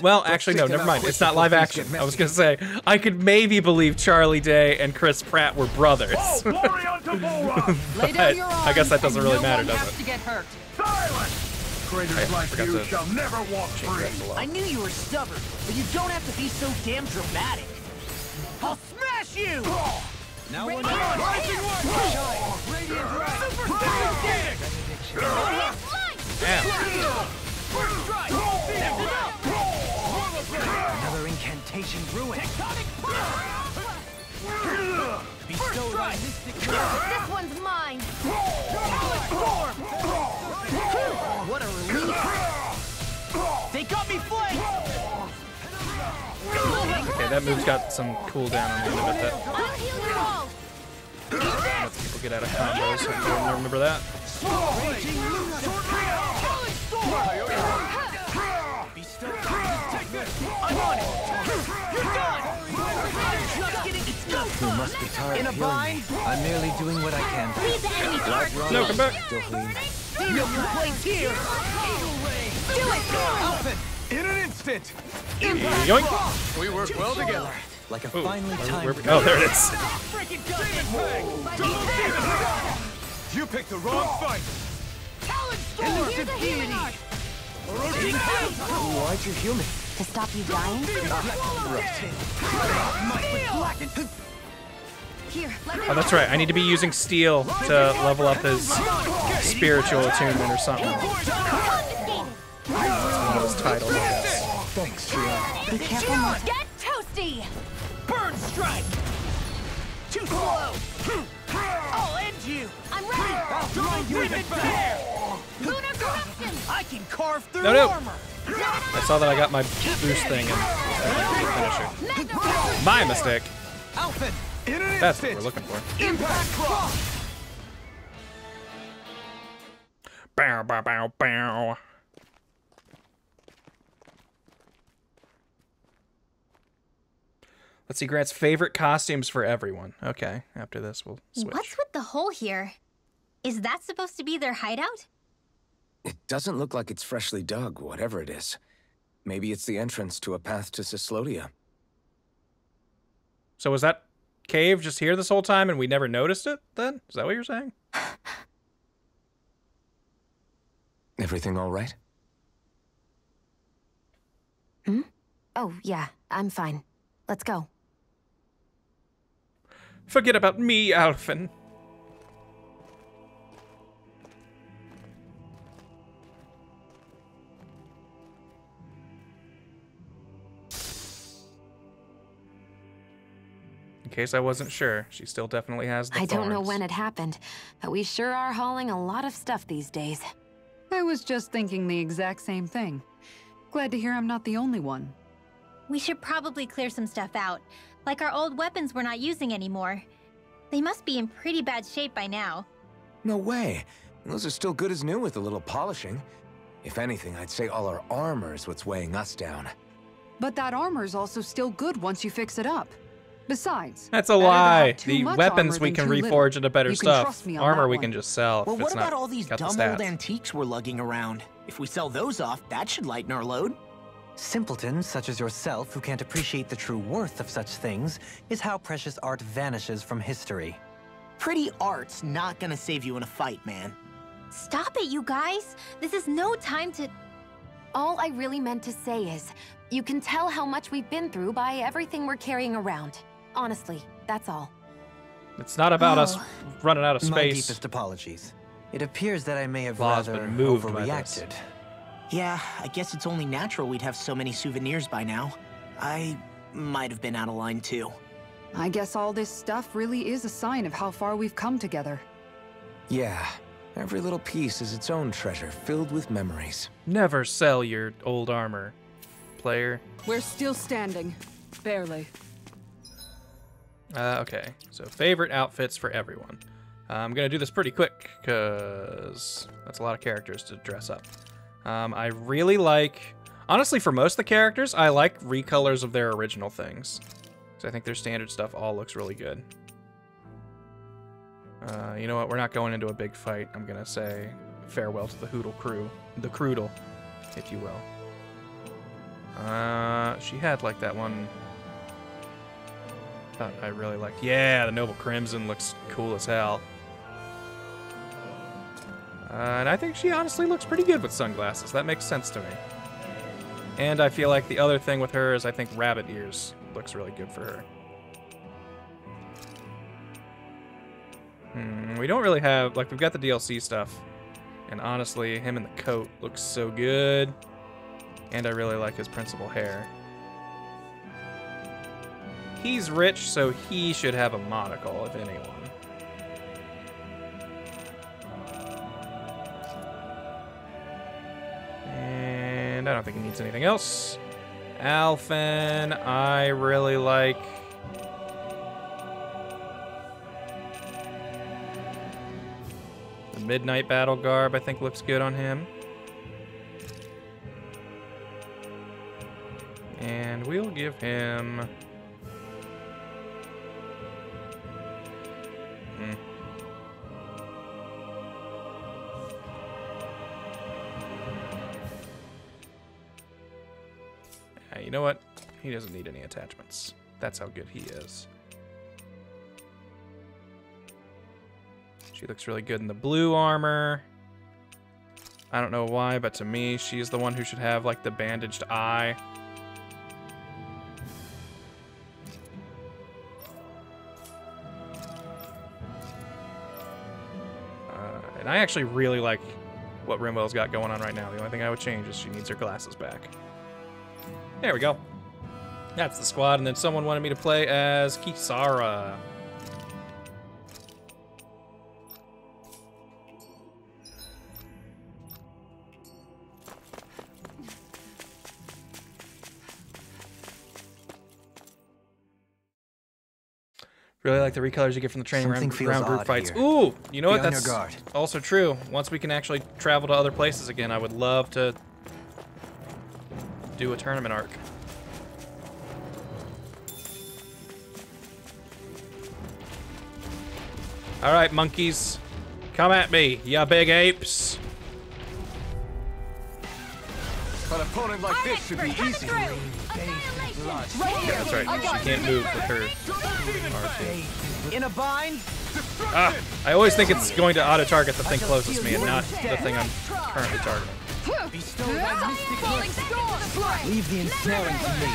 well, actually, no, never mind. It's not live action. I was gonna say, I could maybe believe Charlie Day and Chris Pratt were brothers. But I guess that doesn't really matter, does it? To get hurt. Traitors like you shall never walk free. I knew you were stubborn, but you don't have to be so damn dramatic. I'll smash you! Now we're Rising one! Radiant right! Super Damn. First strike! another incantation ruined. Bestow thy mystic This one's mine. What a relief! They got me flanked! Okay, that move's got some cooldown on the end of it I'll heal you all. that lets people get out of combos, so you remember that. I'm on it! You're done! Just getting You must be tired In a of healing me. bind? I'm merely doing what I can. Leave the enemy target. No, come back. Still clean. Demon plates here! Do it! Alpha! In an instant! Yoink. We work well together. Like a Ooh, finely timed. oh, there it is. You picked the wrong fight! Elusive deity! Why'd you heal me? To stop you dying? Here, let me Oh, that's right. I need to be using steel to level up his spiritual attunement or something. That's one of those titles, I guess. Thanks, Tria. be careful not to... Get toasty! Burn strike! Too slow! I'll end you! I'm ready! I'll grind you even fair! Lunar corruption! I can carve through No. armor! I saw that I got my boost thing and finisher. My mistake. Alpha! In an That's what instant! we're looking for. Impact cross! Bow, bow, bow, bow. Let's see, Grant's favorite costumes for everyone. Okay, after this we'll switch. What's with the hole here? Is that supposed to be their hideout? It doesn't look like it's freshly dug, whatever it is. Maybe it's the entrance to a path to Cyslodia. So was that cave just here this whole time and we never noticed it then? Is that what you're saying? Everything all right? Oh, yeah, I'm fine. Let's go. Forget about me, Alphen. In case I wasn't sure, she still definitely has the I don't know thorns. when it happened, but we sure are hauling a lot of stuff these days. I was just thinking the exact same thing. Glad to hear I'm not the only one. We should probably clear some stuff out. Like our old weapons we're not using anymore. They must be in pretty bad shape by now. No way. Those are still good as new with a little polishing. If anything, I'd say all our armor is what's weighing us down. But that armor's also still good once you fix it up. Besides, That's a better to have lie. too The much weapons armor we than can too little. reforge into better You can stuff. trust me on Armor that we one. can just sell Well, if what it's about not all these got the dumb old stats. antiques we're lugging around? If we sell those off, that should lighten our load. Simpletons such as yourself who can't appreciate the true worth of such things is how precious art vanishes from history. Pretty art's not gonna save you in a fight, man. Stop it, you guys! This is no time to... All I really meant to say is, you can tell how much we've been through by everything we're carrying around. Honestly, that's all. It's not about us running out of My space. deepest apologies. It appears that I may have Law's rather been moved by this. overreacted. Yeah, I guess it's only natural we'd have so many souvenirs by now. I might have been out of line too. I guess all this stuff really is a sign of how far we've come together. Yeah, every little piece is its own treasure filled with memories. Never sell your old armor, player. We're still standing. Barely. Okay, so favorite outfits for everyone. I'm gonna do this pretty quick because that's a lot of characters to dress up. I really like, honestly, for most of the characters, I like recolors of their original things. So I think their standard stuff all looks really good. You know what? We're not going into a big fight. I'm gonna say farewell to the Hoodle crew, the Croodle, if you will. She had like that one. Thought I really liked. Yeah, the Noble Crimson looks cool as hell. And I think she honestly looks pretty good with sunglasses. That makes sense to me. And I feel like the other thing with her is I think rabbit ears looks really good for her. We don't really have, like, we've got the DLC stuff. And honestly, him in the coat looks so good. And I really like his principal hair. He's rich, so he should have a monocle, if anyone. And I don't think he needs anything else. Alphen, I really like. The Midnight Battle garb, I think, looks good on him. And we'll give him know what? He doesn't need any attachments. That's how good he is. She looks really good in the blue armor. I don't know why, but to me, she's the one who should have, like, the bandaged eye. And I actually really like what Rimwell's got going on right now. The only thing I would change is she needs her glasses back. There we go. That's the squad, and then someone wanted me to play as Kisara. Really like the recolors you get from the training ground group fights. Here. Ooh, you know what? Be on That's your guard. also true. Once we can actually travel to other places again, I would love to do a tournament arc. All right, monkeys, come at me, ya big apes. An opponent like this should be easy. Yeah, that's right. She can't move with her R2. In a bind? Ah, I always think it's going to auto-target the thing closest to me and not the thing I'm currently targeting. Leave the ensnaring to me.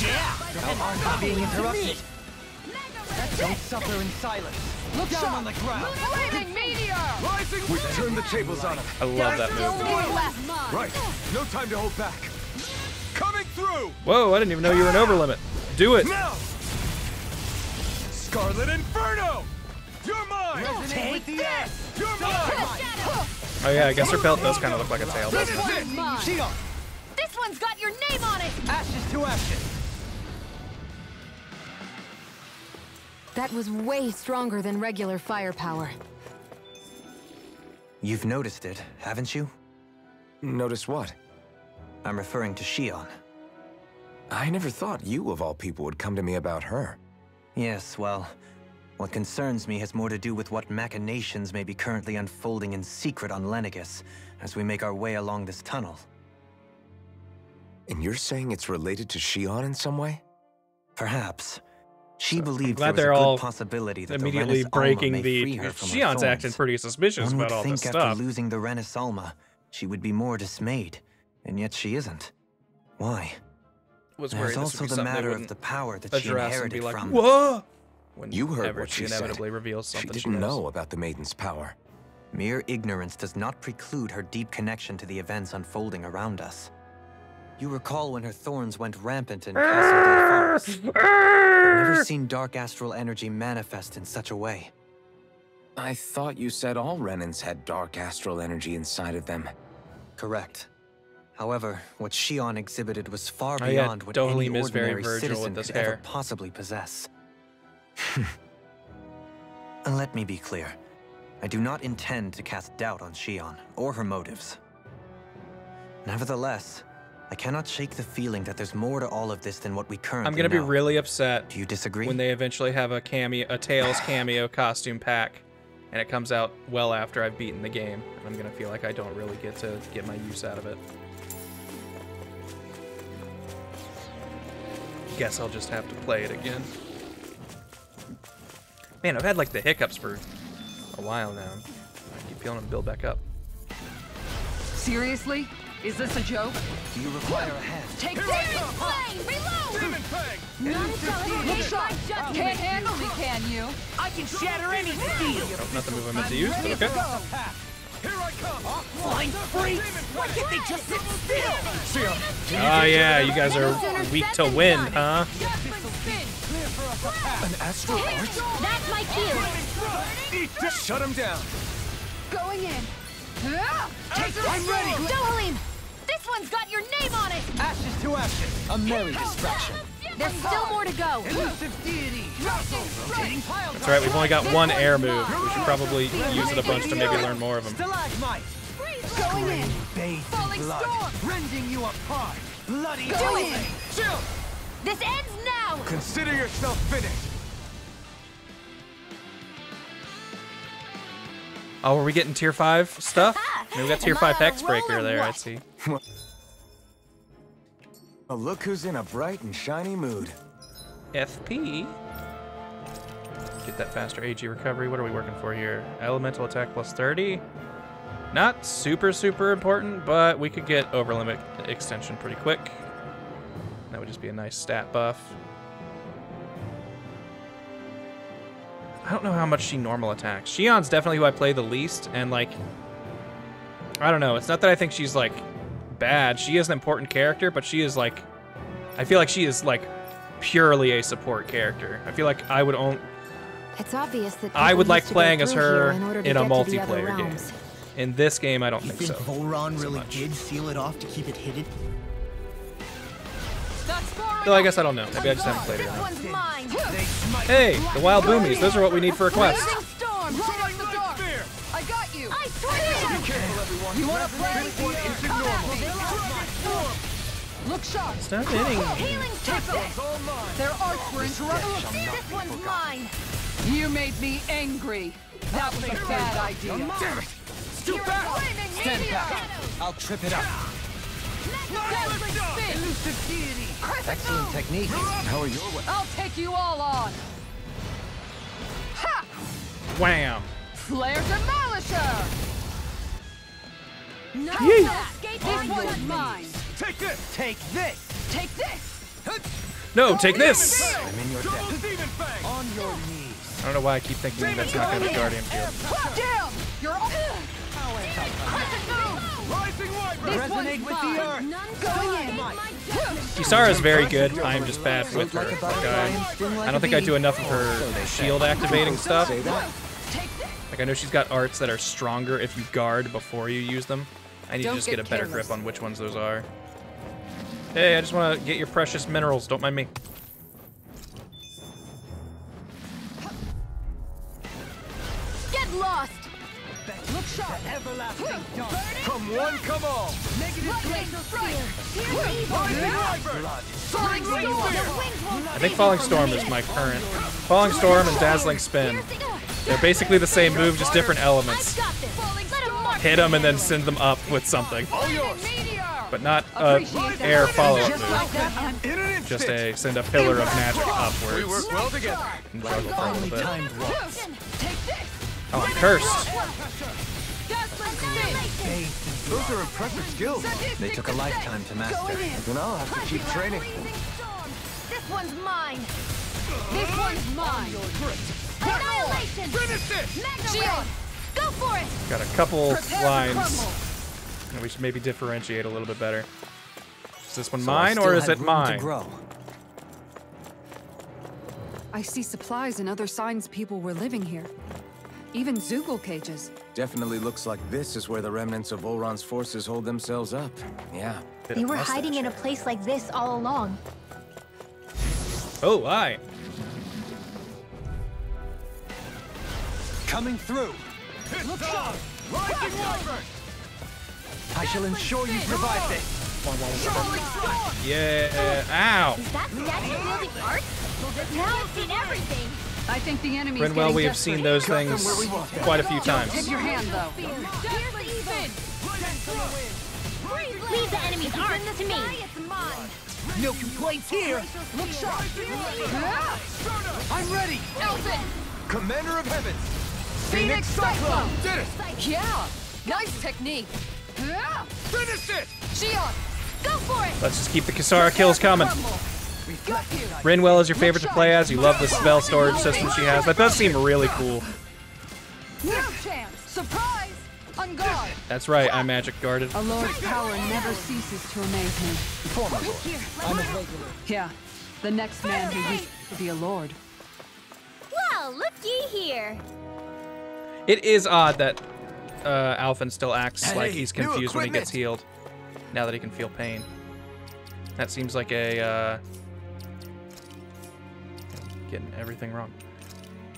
Now I'm not being interrupted. Don't suffer in silence. Look down on the ground. We've turned the tables on him. I love that move. Right. No time to hold back. Coming through. Whoa, I didn't even know you were an over limit. Do it. Now. Scarlet Inferno. You're mine. Take this. You're mine. Oh yeah, I guess her belt does kind of look like a tail. This Doesn't it? is mine. Shion. This one's got your name on it! Ashes to ashes. That was way stronger than regular firepower. You've noticed it, haven't you? Notice what? I'm referring to Shion. I never thought you, of all people, would come to me about her. Yes, well, what concerns me has more to do with what machinations may be currently unfolding in secret on Lenegis as we make our way along this tunnel. And you're saying it's related to Shion in some way? Perhaps. She believed glad there they're was a all good possibility that immediately the Renis Alma breaking may the. free her from her Shion's acting thorns. pretty suspicious One would about all think this after stuff. losing the Renis Alma, she would be more dismayed, and yet she isn't. Why? Was There's worried this would also be the something they matter of wouldn't the power that she address and inherited be like, from. whoa! When You heard ever what she said. inevitably reveals She something didn't knows. know about the Maiden's power. Mere ignorance does not preclude her deep connection to the events unfolding around us. You recall when her thorns went rampant in Castle Del Forest. I've never seen dark astral energy manifest in such a way. I thought you said all Renans had dark astral energy inside of them. Correct. However, what Shion exhibited was far Oh, yeah, beyond what totally any miss very ordinary Virgil with citizen this could hair. ever possibly possess. And let me be clear. I do not intend to cast doubt on Shion or her motives. Nevertheless, I cannot shake the feeling that there's more to all of this than what we currently I'm gonna be know. really upset Do you disagree? when they eventually have a Tails cameo costume pack, and it comes out well after I've beaten the game, and I'm gonna feel like I don't really get to get my use out of it. Guess I'll just have to play it again. Man, I've had like the hiccups for a while now. I keep feeling them build back up. Seriously? Is this a joke? Do you require a hand? Take Flame! Reload! Look sharp! Can't handle me, can you? I can shatter any steel. Oh, not the move I meant to use, but okay. Here I come! Flying freaks! Why can't they just sit still? Oh yeah, you guys are weak to wind, huh? An astral arch? That's my cue! Shut him down! Going in. I'm ready! Dohalim! This one's got your name on it! Ashes to ashes. A merry distraction. There's still more to go. Elusive deity. Rotating pile. That's right, we've only got one air move. We should probably use it a bunch to maybe learn more of them. Stalagmite. Going in. Bathed in blood. Rending you apart. Bloody Go in. Chill! This ends now! Consider yourself finished! Oh, were we getting tier 5 stuff? I mean, we got tier 5 Hexbreaker there, I see. Well, look who's in a bright and shiny mood. FP. Get that faster AG recovery. What are we working for here? Elemental attack plus 30. Not super, super important, but we could get over limit extension pretty quick. That would just be a nice stat buff. I don't know how much she normal attacks. Shion's definitely who I play the least, and like, I don't know. It's not that I think she's like bad. She is an important character, but she is like, I feel like she is like purely a support character. I feel like I would own. It's obvious that I would like used to playing go as through her here in order to in a get to the other multiplayer game. realms. In this game, I don't think so. Volron so really much. did seal it off to keep it hidden? Well, I guess I don't know. Maybe I just haven't played it This enough. one's mine. Hey, the wild boomies. Those are what we need for a quest. Blazing storm, right up the dark. I got you. I swear. Be careful, everyone. You want to play? This one isn't normal. Look sharp. Stop hitting. Healing circle. Their arts were interrupted. This one's mine. You made me angry. That was a bad idea. Damn it! You're Scoot back! flaming Stand meteor. back! I'll trip it up. Dazzling spin. Elusive deity! Excellent technique. How are your weapons? I'll take you all on. Ha! Wham. Flare Demolisher! Not Yee. that. This one's mine. Take this! Take this! Take this! No, take this. I'm in your debt. Demon Fang! On your knees. I don't know why I keep thinking that's not going to be Guardian Field. Down! You're all... Rising Wyvern! This Resonate one's with mine. the earth! None Going in. Kisara is very good. I'm just bad with her. Like, I don't think I do enough of her shield activating stuff. Say that? Like, I know she's got arts that are stronger if you guard before you use them. I need to Don't just get a get better careless. grip on which ones those are. Hey, I just want to get your precious minerals. Don't mind me. Get lost. Look sharp. Everlasting dawn! Come one, come all! Negative Here's evil. Rising Wyvern! Soaring Your Spear! wings won't I think Falling Storm is my current. Falling Storm and Dazzling Spin. They're basically the same move, just different elements. I've got this. Let him march. Hit them and then send them up with something. All yours! Meteor! But not Appreciate that. air follow-up Just move. like that, I'm... In an instant! Just a send a pillar of magic We upwards. work well together! And juggle for a little bit. Timed walk. Take this! Oh, I'm cursed. Dazzling spin! Those are impressive skills. They took a lifetime to master. Going in! Then I'll have to keep training. Blazing storm. This one's mine. This one's mine! Annihilation. Finish it! Mega Go for it. Got a couple Prepare to lines. crumble. And we should maybe differentiate a little bit better. Is this one So I mine still or is had it room mine? To grow. I see supplies and other signs people were living here. Even Zoogle cages. Definitely looks like this is where the remnants of Volron's forces hold themselves up. Yeah. Bit They of were mustache hiding in a hair. place like this all along. Oh, aye. Coming through! Look sharp! Rising Wyvern! I shall ensure you survive this! Yeah. Ow. Is that statue wielding art? Now I've seen everything. I think the enemy's Brinwell, getting we have desperate. seen those things quite a few Tip times. your hand, though. Leave the enemy's art to me. It's mine. No complaints here! Look sharp. I'm ready! Elton! Commander of Heavens! Phoenix Cyclone! Did it! Yeah! Nice technique! Finish it! Shion! Go for it. Let's just keep the Kisara kills coming. Got you! Rinwell is your favorite to play as. You love the spell storage system she has. That does seem really cool. No chance! Surprise! On guard! That's right, I'm magic guarded. A lord's power never ceases to amaze me. Former lord. I'm a regular. Yeah, the next man who used to be a lord. Well, looky here. It is odd that Alphen still acts like Hey, he's new confused when he gets equipment. healed. Now that he can feel pain. That seems like a getting everything wrong.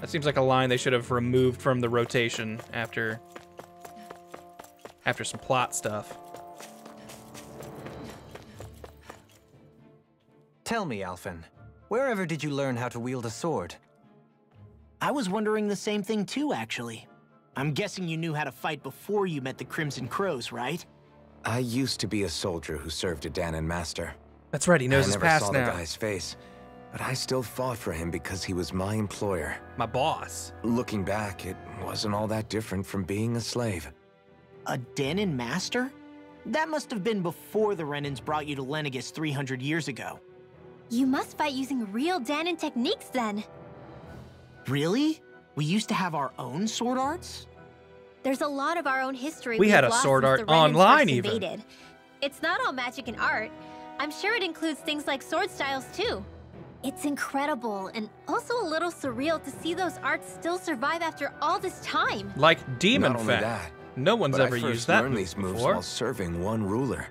That seems like a line they should have removed from the rotation after some plot stuff. Tell me, Alphen, wherever did you learn how to wield a sword? I was wondering the same thing too, actually. I'm guessing you knew how to fight before you met the Crimson Crows, right? I used to be a soldier who served a Danon master. That's right, he knows his I never past saw now. the guy's face, but I still fought for him because he was my employer. My boss. Looking back, it wasn't all that different from being a slave. A Danon master? That must have been before the Renans brought you to Lenegis 300 years ago. You must fight using real Danon techniques then. Really? We used to have our own sword arts? There's a lot of our own history We had have a lost sword since art the Renans online first even. invaded. It's not all magic and art. I'm sure it includes things like sword styles too. It's incredible and also a little surreal to see those arts still survive after all this time. Like Demon Not only Fang. that, No one's but ever I first used that learned move these moves before. while serving one ruler,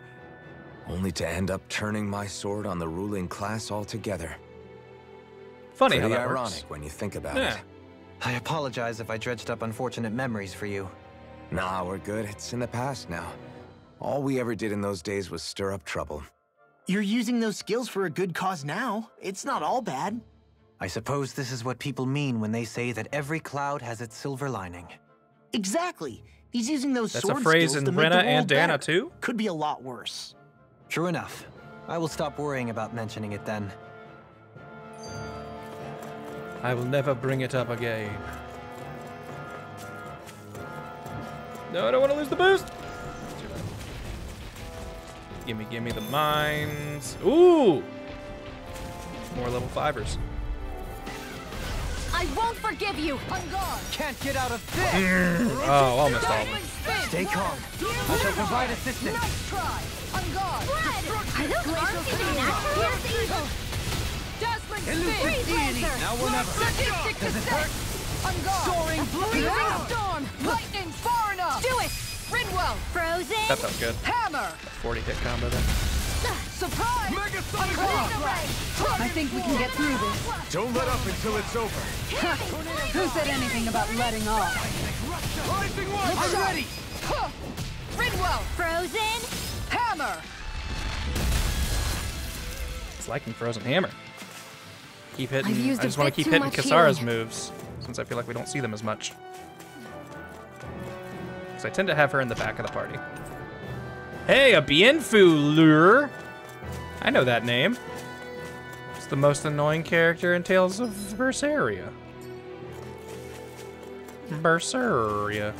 only to end up turning my sword on the ruling class altogether. Funny how Pretty that ironic works. when you think about Yeah. it. I apologize if I dredged up unfortunate memories for you. Nah, we're good. It's in the past now. All we ever did in those days was stir up trouble. You're using those skills for a good cause now. It's not all bad. I suppose this is what people mean when they say that every cloud has its silver lining. Exactly. He's using those That's a sword phrase skills in to make the Rena world and Dana better. too? Could be a lot worse. True enough. I will stop worrying about mentioning it then. I will never bring it up again. No, I don't want to lose the boost. Gimme the mines. Ooh! More level 5ers. I won't forgive you. Can't get out of this! Oh, almost all of them. Stay calm. I shall provide assistance. Are those arms even natural? Here's the evil. Elusive deity, now or never. Does it hurt? Soaring blazing storm, lightning far enough. Do it. Rinwell, Frozen. That felt good. hammer, 40 hit combo there. surprise. I think we can get through this. Don't let up until it's over. Who said anything about letting off? I'm ready. Rinwell, Frozen. hammer. It's liking Frozen Hammer. Keep hitting. I've used I a just want to bit keep too hitting much Kisara's healing. moves, since I feel like we don't see them as much. Because I tend to have her in the back of the party. Hey, a Bienfu lure. I know that name. It's the most annoying character in Tales of Berseria. Berseria.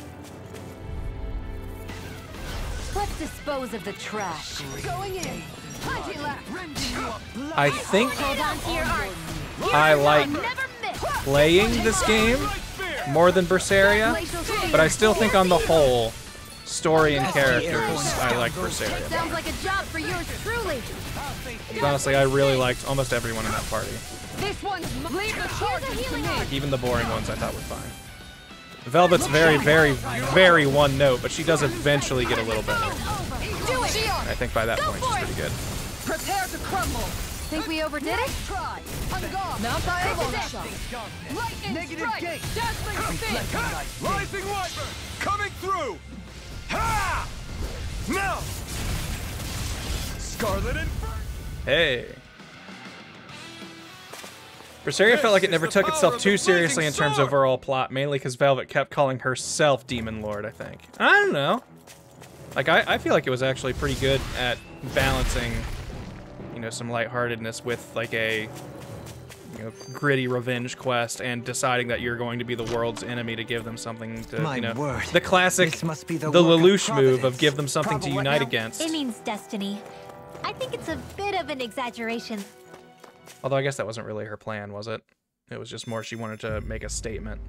Let's dispose of the trash. Going in. Punch it left. I think Hold on to your art. I like Never miss. playing this game more than Berseria, but I still think on the whole, story and characters, I like Berseria. Sounds like a job for yours truly. Honestly, I really liked almost everyone in that party. This one's leave the charges to me. Even the boring ones I thought were fine. Velvet's very one note, but she does eventually get a little better. Do it. I think by that point she's pretty good. Prepare to crumble. Think we overdid it? Try. Ungone. Mount Diabolic shot. Lightning Negative strike. gate. Dazzling spin. Rising Wiper! Coming through! Ha! Now! Scarlet Inferno! Hey. Berseria felt like it never took itself too seriously in terms of overall plot, mainly because Velvet kept calling herself Demon Lord, I think. I don't know. Like, I feel like it was actually pretty good at balancing, you know, some lightheartedness with, like, a, you know, gritty revenge quest and deciding that you're going to be the world's enemy to give them something to, My you know, word. the classic, This must be the the work of Lelouch move of Providence. give them something to Prob- what unite now? against. It means destiny. I think it's a bit of an exaggeration. Although I guess that wasn't really her plan, was it? It was just more she wanted to make a statement.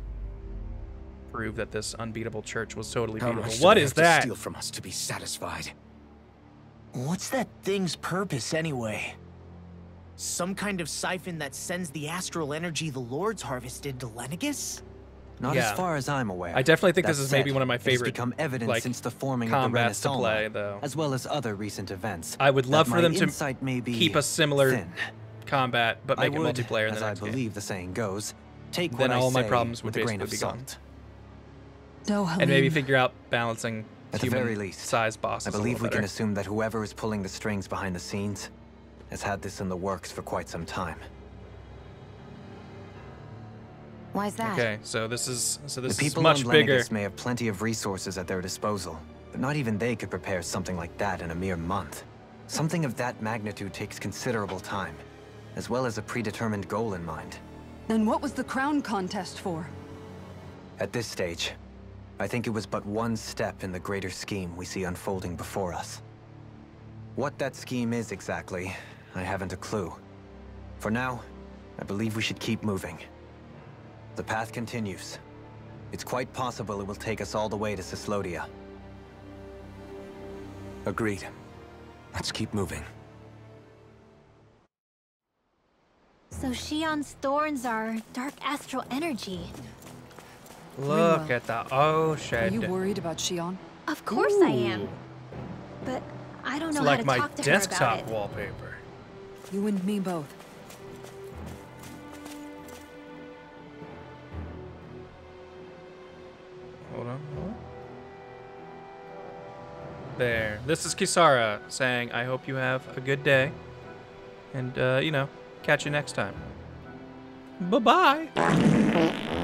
Prove that this unbeatable church was totally How beautiful. much do What they is have to that? steal from us to be satisfied? What's that thing's purpose anyway? Some kind of siphon that sends the astral energy the Lords harvested to Lenegis? Not Yeah. as far as I'm aware. I definitely think this That is maybe said, one of my it has favorite, become evident like, since the forming of the combats to Renaissance, play, though. as well as other recent events. I would love that for my them to insight may be keep a similar thin. combat, but make I it would, multiplayer in as the I next believe game. the saying goes, take Then what all I my say problems would with a grain basically of be gone. salt. No, And maybe Helene. figure out balancing At the very least, human-sized bosses I believe a we little can better. assume that whoever is pulling the strings behind the scenes has had this in the works for quite some time. Why's that? Okay, so this is The is people much on bigger. Lenegis may have plenty of resources at their disposal, but not even they could prepare something like that in a mere month. Something of that magnitude takes considerable time, as well as a predetermined goal in mind. Then what was the crown contest for? At this stage, I think it was but one step in the greater scheme we see unfolding before us. What that scheme is exactly, I haven't a clue. For now, I believe we should keep moving. The path continues. It's quite possible it will take us all the way to Cyslodia. Agreed. Let's keep moving. So Shion's thorns are dark astral energy. Look at the ocean. Are you worried about Shion? Of course I am. But I don't It's know like how to my talk to her about desktop it. wallpaper. You and me both. Hold on. There. This is Kisara saying, I hope you have a good day. And, you know, catch you next time. Bye-bye.